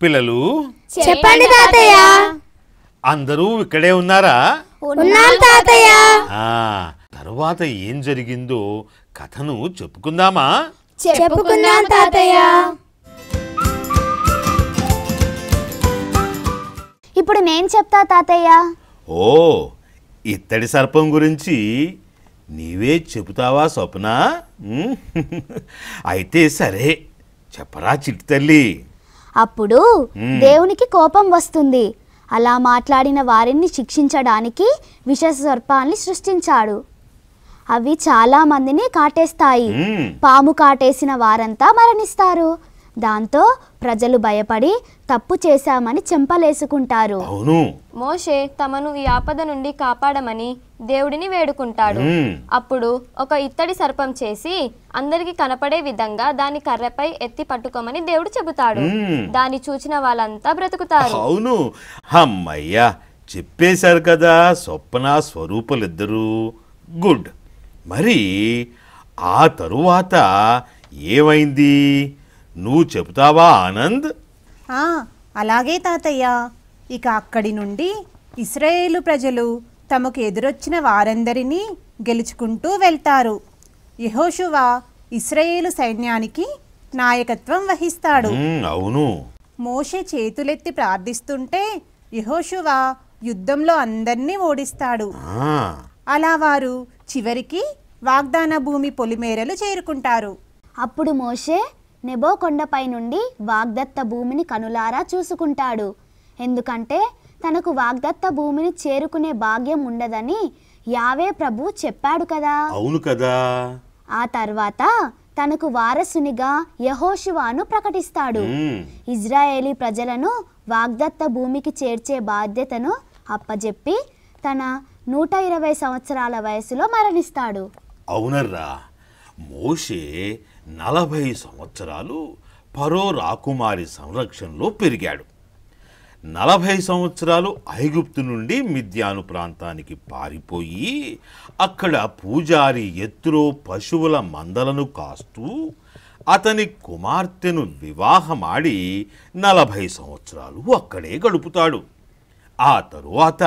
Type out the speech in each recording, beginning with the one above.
పిల్లలు చెప్పండి తాతయ్య. అందరూ ఇక్కడే ఉన్నారా? ఉన్నాం తాతయ్య. తరువాత ఏం జరిగిందో కథను చెప్పుకుందామా? చెప్పుకుందాం తాతయ్య. ఇప్పుడు నేను చెప్తా తాతయ్య. ఓ, ఇత్తడి సర్పం గురించి నీవే చెబుతావా స్వప్న? అయితే సరే, చెప్పరా చిట్టి తల్లి. అప్పుడు దేవునికి కోపం వస్తుంది. అలా మాట్లాడిన వారిని శిక్షించడానికి విష సర్పాల్ని సృష్టించాడు. అవి చాలా మందిని కాటేస్తాయి. పాము కాటేసిన వారంతా మరణిస్తారు. దాంతో ప్రజలు భయపడి తప్పు చేశామని చెంపలేసుకుంటారు. మోషే తమను ఈ ఆపద నుండి కాపాడమని దేవుడిని వేడుకుంటాడు. అప్పుడు ఒక ఇత్తడి సర్పం చేసి అందరికి కనపడే విధంగా దాని కర్రపై ఎత్తి పట్టుకోమని దేవుడు చెబుతాడు. దాన్ని చూచిన వాళ్ళంతా బ్రతుకుతారు. అవును, అమ్మయ్యా, చెప్పేశారు కదా స్వప్న స్వరూపులిద్దరూ. గుడ్. మరి ఆ తరువాత ఏమైంది? నువ్వు చెబుతావా ఆనంద్? అలాగే తాతయ్య. ఇక అక్కడి నుండి ఇశ్రాయేలు ప్రజలు తమకు ఎదురొచ్చిన వారందరినీ గెలుచుకుంటూ వెళ్తారు. యెహోషువ ఇశ్రాయేలు సైన్యానికి నాయకత్వం వహిస్తాడు. అవును. మోషే చేతులెత్తి ప్రార్థిస్తుంటే యెహోషువ యుద్ధంలో అందర్నీ ఓడిస్తాడు. అలా వారు చివరికి వాగ్దాన భూమి పొలిమేరలు చేరుకుంటారు. అప్పుడు మోషే నెబో కొండపై నుండి వాగ్దత్త భూమిని కనులారా చూసుకుంటాడు. ఎందుకంటే తనకు వాగ్దత్త భూమిని చేరుకునే భాగ్యం ఉండదని యావే ప్రభు చెప్పాడు కదా. అవును కదా. ఆ తర్వాత తనకు వారసునిగా యెహోషువను ప్రకటిస్తాడు. ఇజ్రాయేలీ ప్రజలను వాగ్దత్త భూమికి చేర్చే బాధ్యతను అప్పజెప్పి తన 120 సంవత్సరాల వయసులో మరణిస్తాడు. అవునర్రా, మోషే 40 సంవత్సరాలు ఫరో రాకుమారి సంరక్షణలో పెరిగాడు. 40 సంవత్సరాలు ఐగుప్తు నుండి మిద్యాను ప్రాంతానికి పారిపోయి అక్కడ పూజారి ఎత్తులో పశువుల మందలను కాస్తూ అతని కుమార్తెను వివాహమాడి 40 సంవత్సరాలు అక్కడే గడుపుతాడు. ఆ తరువాత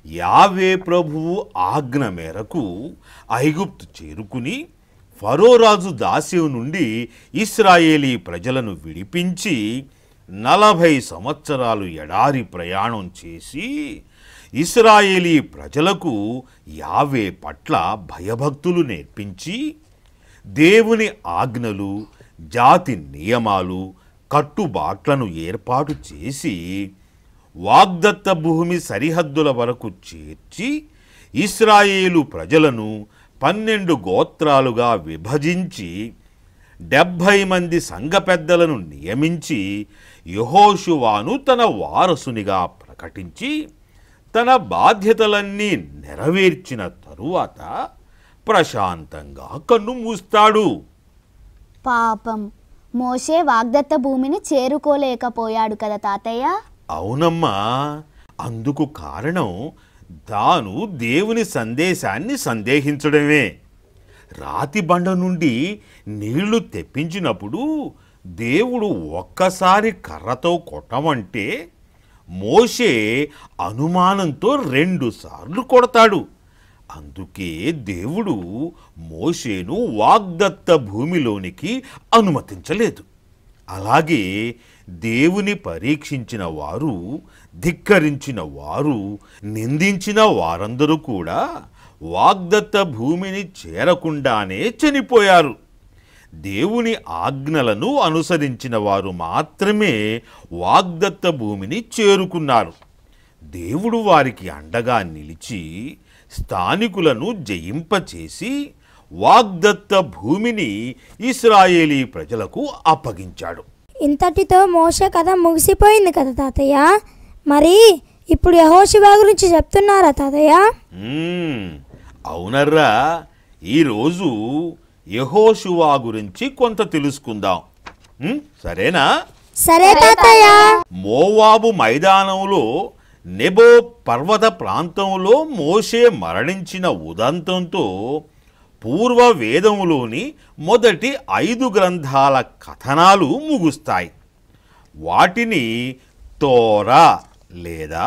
యావే ప్రభువు ఆజ్ఞ మేరకు ఐగుప్తు చేరుకుని ఫరోరాజు దాస్యం నుండి ఇశ్రాయేలీ ప్రజలను విడిపించి 40 సంవత్సరాలు ఎడారి ప్రయాణం చేసి ఇశ్రాయేలీ ప్రజలకు యావే పట్ల భయభక్తులు నేర్పించి దేవుని ఆజ్ఞలు, జాతి నియమాలు, కట్టుబాట్లను ఏర్పాటు చేసి వాగ్దత్త భూమి సరిహద్దుల వరకు చేర్చి ఇశ్రాయేలు ప్రజలను 12 గోత్రాలుగా విభజించి 70 మంది సంఘ పెద్దలను నియమించి యెహోషువను తన వారసునిగా ప్రకటించి తన బాధ్యతలన్నీ నెరవేర్చిన తరువాత ప్రశాంతంగా కన్ను మూస్తాడు. పాపం, మోషే వాగ్దత్త భూమిని చేరుకోలేకపోయాడు కదా తాతయ్య. అవునమ్మా, అందుకు కారణం తాను దేవుని సందేశాన్ని సందేహించడమే. రాతి బండ నుండి నీళ్లు తెప్పించినప్పుడు దేవుడు ఒక్కసారి కర్రతో కొట్టమంటే మోషే అనుమానంతో 2 సార్లు కొడతాడు. అందుకే దేవుడు మోషేను వాగ్దత్త భూమిలోనికి అనుమతించలేదు. అలాగే దేవుని పరీక్షించిన వారు, ధిక్కరించిన వారు, నిందించిన వారందరూ కూడా వాగ్దత్త భూమిని చేరకుండానే చనిపోయారు. దేవుని ఆజ్ఞలను అనుసరించిన వారు మాత్రమే వాగ్దత్త భూమిని చేరుకున్నారు. దేవుడు వారికి అండగా నిలిచి స్థానికులను జయింపచేసి వాగ్దత్త భూమిని ఇశ్రాయేలీ ప్రజలకు అప్పగించాడు. ఇంతటితో మోషే కథ ముగిసిపోయింది కదా తాతయ్య. మరి ఇప్పుడు యెహోషువ గురించి చెప్తున్నారా తాతయ్య? అవునర్రా, ఈరోజు యెహోషువ గురించి కొంత తెలుసుకుందాం. సరేనా? సరే తాతయ్య. మోవాబు మైదానంలో నెబో పర్వత ప్రాంతంలో మోషే మరణించిన ఉదంతంతో పూర్వ వేదములోని మొదటి 5 గ్రంథాల కథనాలు ముగుస్తాయి. వాటిని తోరా లేదా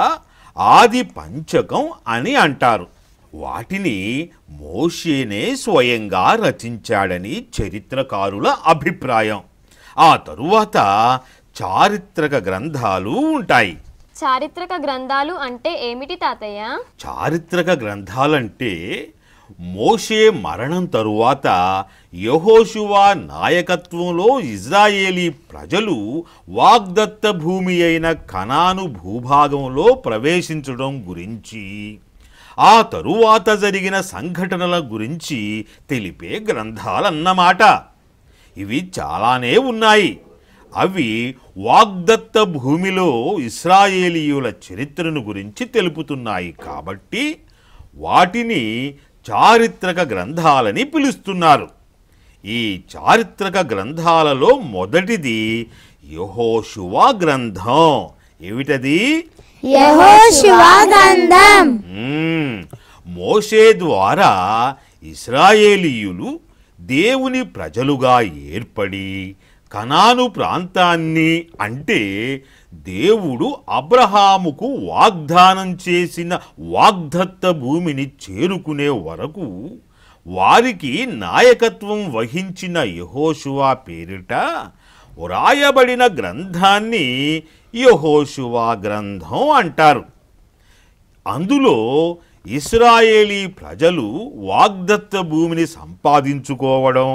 ఆది పంచకం అని అంటారు. వాటిని మోషేనే స్వయంగా రచించాడని చరిత్రకారుల అభిప్రాయం. ఆ తరువాత చారిత్రక గ్రంథాలు ఉంటాయి. చారిత్రక గ్రంథాలు అంటే ఏమిటి తాతయ్య? చారిత్రక గ్రంథాలంటే మోషే మరణం తరువాత యెహోషువ నాయకత్వంలో ఇజ్రాయేలీ ప్రజలు వాగ్దత్త భూమి అయిన కనాను భూభాగంలో ప్రవేశించడం గురించి, ఆ తరువాత జరిగిన సంఘటనల గురించి తెలిపే గ్రంథాలన్నమాట. ఇవి చాలానే ఉన్నాయి. అవి వాగ్దత్త భూమిలో ఇశ్రాయేలీయుల చరిత్రను గురించి తెలుపుతున్నాయి కాబట్టి వాటిని చారిత్రక గ్రంథాలని పిలుస్తున్నారు. ఈ చారిత్రక గ్రంథాలలో మొదటిది యెహోషువ గ్రంథం. ఏమిటది? యెహోషువ గ్రంథం. మోషే ద్వారా ఇశ్రాయేలీయులు దేవుని ప్రజలుగా ఏర్పడి కనాను ప్రాంతాన్ని, అంటే దేవుడు అబ్రహాముకు వాగ్దానం చేసిన వాగ్దత్త భూమిని చేరుకునే వరకు వారికి నాయకత్వం వహించిన యెహోషువ పేరిట వ్రాయబడిన గ్రంథాన్ని యెహోషువ గ్రంథం అంటారు. అందులో ఇశ్రాయేలీ ప్రజలు వాగ్దత్త భూమిని సంపాదించుకోవడం,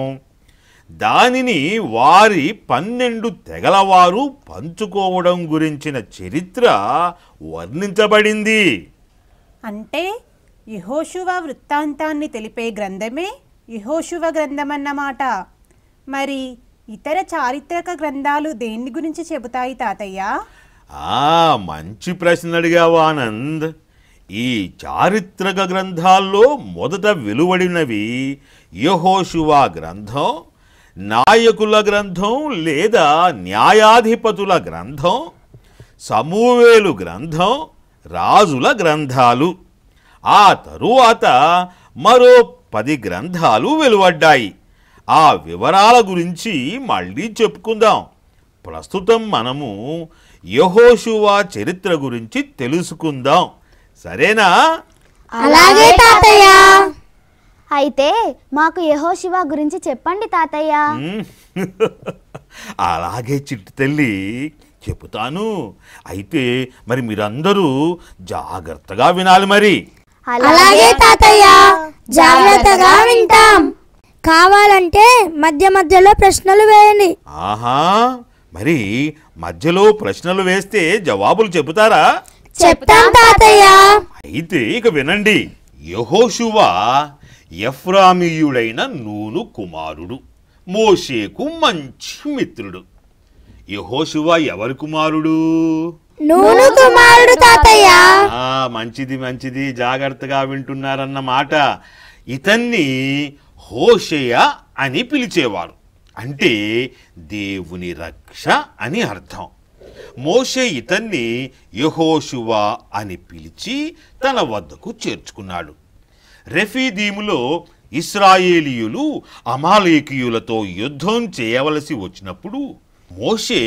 దానిని వారి 12 తెగలవారు పంచుకోవడం గురించిన చరిత్ర వర్ణించబడింది. అంటే యెహోషువ వృత్తాంతాన్ని తెలిపే గ్రంథమే యెహోషువ గ్రంథమన్నమాట. మరి ఇతర చారిత్రక గ్రంథాలు దేని గురించి చెబుతాయి తాతయ్య? మంచి ప్రశ్న అడిగావు ఆనంద్. ఈ చారిత్రక గ్రంథాల్లో మొదట వెలువడినవి యెహోషువ గ్రంథం, నాయకుల గ్రంథం లేదా న్యాయాధిపతుల గ్రంథం, సమూయేలు గ్రంథం, రాజుల గ్రంథాలు. ఆ తరువాత మరో 10 గ్రంథాలు వెలువడ్డాయి. ఆ వివరాల గురించి మళ్ళీ చెప్పుకుందాం. ప్రస్తుతం మనము యెహోషువ చరిత్ర గురించి తెలుసుకుందాం. సరేనా? అలాగే తాతయ్య. అయితే మాకు యెహోషువ గురించి చెప్పండి తాతయ్య. అలాగే చిట్టి తల్లి, చెబుతాను. అయితే మరి మీరందరూ జాగ్రత్తగా వినాలి. మరి అలాగే తాతయ్య, జాగ్రత్తగా వింటాం. కావాలంటే మధ్య మధ్యలో ప్రశ్నలు వేయండి. మరి మధ్యలో ప్రశ్నలు వేస్తే జవాబులు చెబుతారా? చెప్తాం తాతయ్య. అయితే ఇక వినండి. యెహోషువ ఎఫ్రామీయుడైన నూను కుమారుడు, మోషేకు మంచి మిత్రుడు. యెహోషువ ఎవరి కుమారుడు? నూను కుమారుడు తాతయ్య. మంచిది, జాగ్రత్తగా వింటున్నారన్నమాట. ఇతన్ని హోషేయ అని పిలిచేవారు. అంటే దేవుని రక్ష అని అర్థం. మోషే ఇతన్ని యెహోషువ అని పిలిచి తన వద్దకు చేర్చుకున్నాడు. రెఫీదీములో ఇశ్రాయేలీయులు అమాలేకీయులతో యుద్ధం చేయవలసి వచ్చినప్పుడు మోషే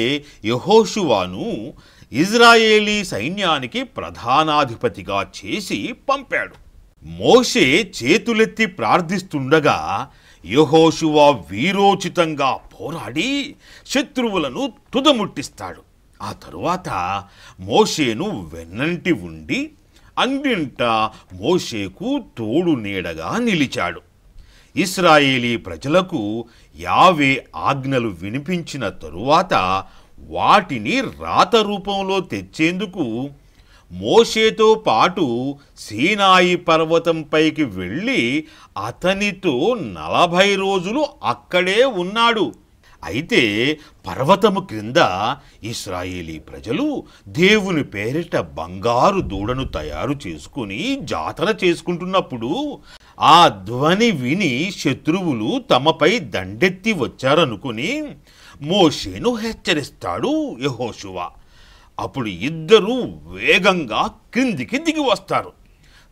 యెహోషువను ఇజ్రాయేలీ సైన్యానికి ప్రధానాధిపతిగా చేసి పంపాడు. మోషే చేతులెత్తి ప్రార్థిస్తుండగా యెహోషువ వీరోచితంగా పోరాడి శత్రువులను తుదముట్టిస్తాడు. ఆ తరువాత మోషేను వెన్నంటి ఉండి అన్నింటా మోషేకు తోడు నీడగా నిలిచాడు. ఇశ్రాయేలీ ప్రజలకు యావే ఆజ్ఞలు వినిపించిన తరువాత వాటిని రాత రూపంలో తెచ్చేందుకు మోషేతో పాటు సీనాయి పర్వతంపైకి వెళ్ళి అతనితో 40 రోజులు అక్కడే ఉన్నాడు. అయితే పర్వతము క్రింద ఇశ్రాయేలీ ప్రజలు దేవుని పేరిట బంగారు దూడను తయారు చేసుకుని జాతర చేసుకుంటున్నప్పుడు ఆ ధ్వని విని శత్రువులు తమపై దండెత్తి వచ్చారనుకుని మోషేను హెచ్చరిస్తాడు యెహోషువ. అప్పుడు ఇద్దరూ వేగంగా క్రిందికి దిగి వస్తారు.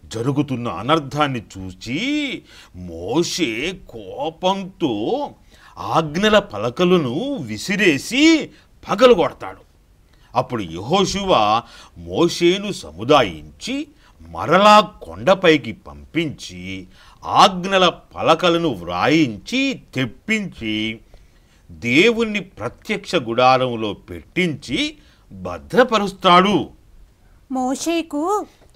జరుగుతున్న అనర్థాన్ని చూసి మోషే కోపంతో ఆజ్ఞల పలకలను విసిరేసి పగలగొడతాడు. అప్పుడు యెహోషువ మోషేను సముదాయించి మరలా కొండపైకి పంపించి ఆజ్ఞల పలకలను వ్రాయించి తెప్పించి దేవుని ప్రత్యక్ష గుడారంలో పెట్టించి భద్రపరుస్తాడు. మోషేకు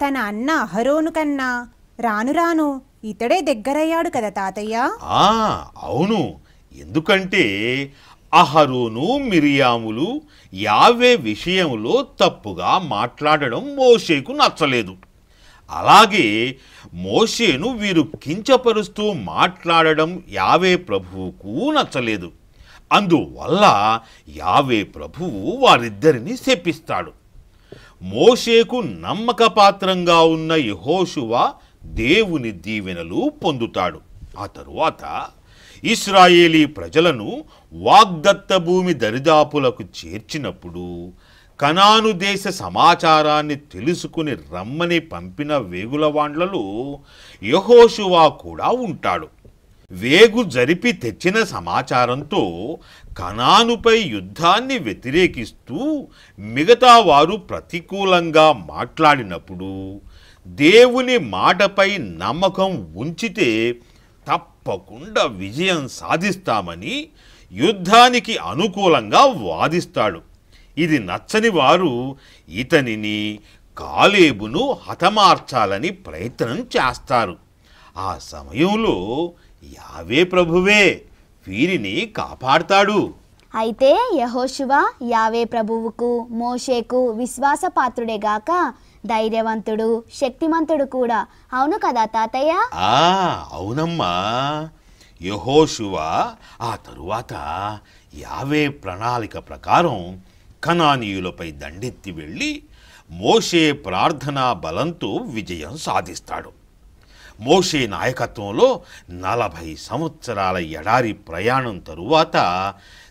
తన అన్న అహరోను కన్నా రాను రాను ఇతడే దగ్గరయ్యాడు కదా తాతయ్య. అవును, ఎందుకంటే అహరోను మిరియాములు యావే విషయంలో తప్పుగా మాట్లాడడం మోషేకు నచ్చలేదు. అలాగే మోషేను వీరు కించపరుస్తూ మాట్లాడడం యావే ప్రభువుకు నచ్చలేదు. అందువల్ల యావే ప్రభువు వారిద్దరిని శపిస్తాడు. మోషేకు నమ్మకపాత్రంగా ఉన్న యెహోషువ దేవుని దీవెనలు పొందుతాడు. ఆ తరువాత ఇశ్రాయేలీ ప్రజలను వాగ్దత్త భూమి దరిదాపులకు చేర్చినప్పుడు కనాను దేశ సమాచారాన్ని తెలుసుకుని రమ్మని పంపిన వేగులవాండ్లలో యెహోషువ కూడా ఉంటాడు. వేగు జరిపి తెచ్చిన సమాచారంతో కనానుపై యుద్ధాన్ని వ్యతిరేకిస్తూ మిగతా వారు ప్రతికూలంగా మాట్లాడినప్పుడు దేవుని మాటపై నమ్మకం ఉంచితే తప్పకుండా విజయం సాధిస్తామని యుద్ధానికి అనుకూలంగా వాదిస్తాడు. ఇది నచ్చని వారు ఇతనిని కాలేబును హతమార్చాలని ప్రయత్నం చేస్తారు. ఆ సమయంలో యావే ప్రభువే వీరిని కాపాడుతాడు. అయితే యెహోషువ యావే ప్రభువుకు మోషేకు విశ్వాసపాత్రుడేగాక ధైర్యవంతుడు శక్తిమంతుడు కూడా. అవును కదా తాతయ్య? అవునమ్మా. యెహోషువ ఆ తరువాత యావే ప్రణాళిక ప్రకారం కనానీయులపై దండెత్తి వెళ్ళి మోషే ప్రార్థనా బలంతో విజయం సాధిస్తాడు. మోషే నాయకత్వంలో 40 సంవత్సరాల ఎడారి ప్రయాణం తరువాత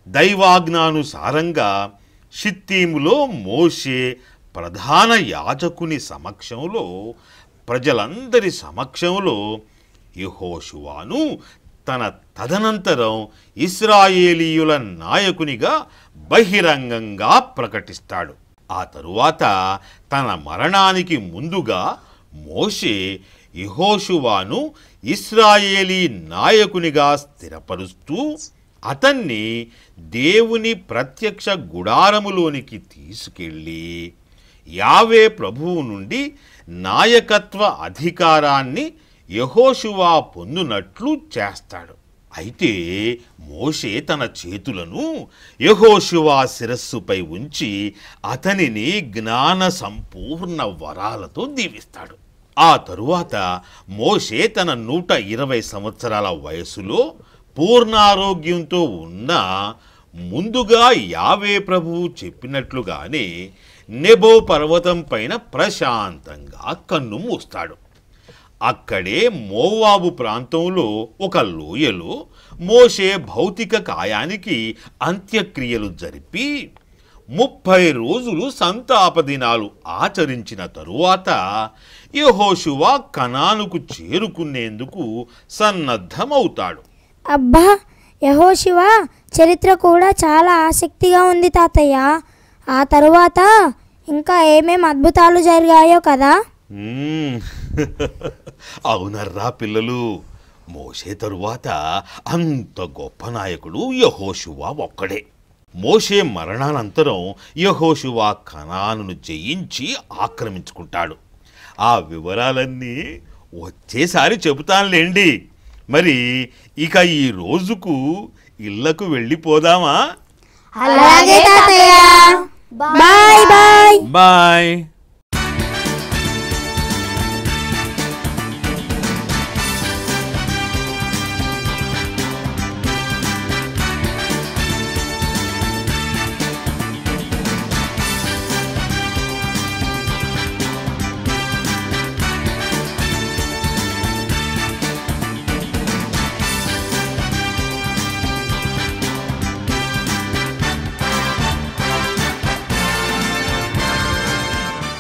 దైవాజ్ఞానుసారంగా షిత్తీములో మోషే ప్రధాన యాజకుని సమక్షంలో ప్రజలందరి సమక్షంలో యెహోషువను తన తదనంతరం ఇశ్రాయేలీయుల నాయకునిగా బహిరంగంగా ప్రకటిస్తాడు. ఆ తరువాత తన మరణానికి ముందుగా మోషే యెహోషువను ఇశ్రాయేలీ నాయకునిగా స్థిరపరుస్తూ అతన్ని దేవుని ప్రత్యక్ష గుడారములోనికి తీసుకెళ్ళి యావే ప్రభువు నుండి నాయకత్వ అధికారాన్ని యెహోషువ పొందునట్లు చేస్తాడు. అయితే మోషే తన చేతులను యెహోషువ శిరస్సుపై ఉంచి అతనిని జ్ఞాన సంపూర్ణ వరాలతో దీవిస్తాడు. ఆ తరువాత మోషే తన 120 సంవత్సరాల వయసులో పూర్ణారోగ్యంతో ఉన్న ముందుగా యావే ప్రభువు చెప్పినట్లుగానే నెబో పర్వతం పైన ప్రశాంతంగా కన్ను మూస్తాడు. అక్కడే మోవాబు ప్రాంతంలో ఒక లోయలో మోషే భౌతిక కాయానికి అంత్యక్రియలు జరిపి 30 రోజులు సంతాప దినాలు ఆచరించిన తరువాత యెహోషువ కనానుకు చేరుకునేందుకు సన్నద్ధమవుతాడు. అబ్బా, యెహోషువ చరిత్ర కూడా చాలా ఆసక్తిగా ఉంది తాతయ్య. ఆ తరువాత ఇంకా ఏమేం అద్భుతాలు జరిగాయో కదా. అవునర్రా పిల్లలు, మోషే తరువాత అంత గొప్ప నాయకుడు యెహోషువ ఒక్కడే. మోషే మరణానంతరం యెహోషువ కనానును జయించి ఆక్రమించుకుంటాడు. ఆ వివరాలన్నీ వచ్చేసారి చెబుతానులేండి. మరి ఇక ఈ రోజుకు ఇళ్లకు వెళ్ళిపోదామా? అలాగే తాతయ్య. Bye bye. బాయ్.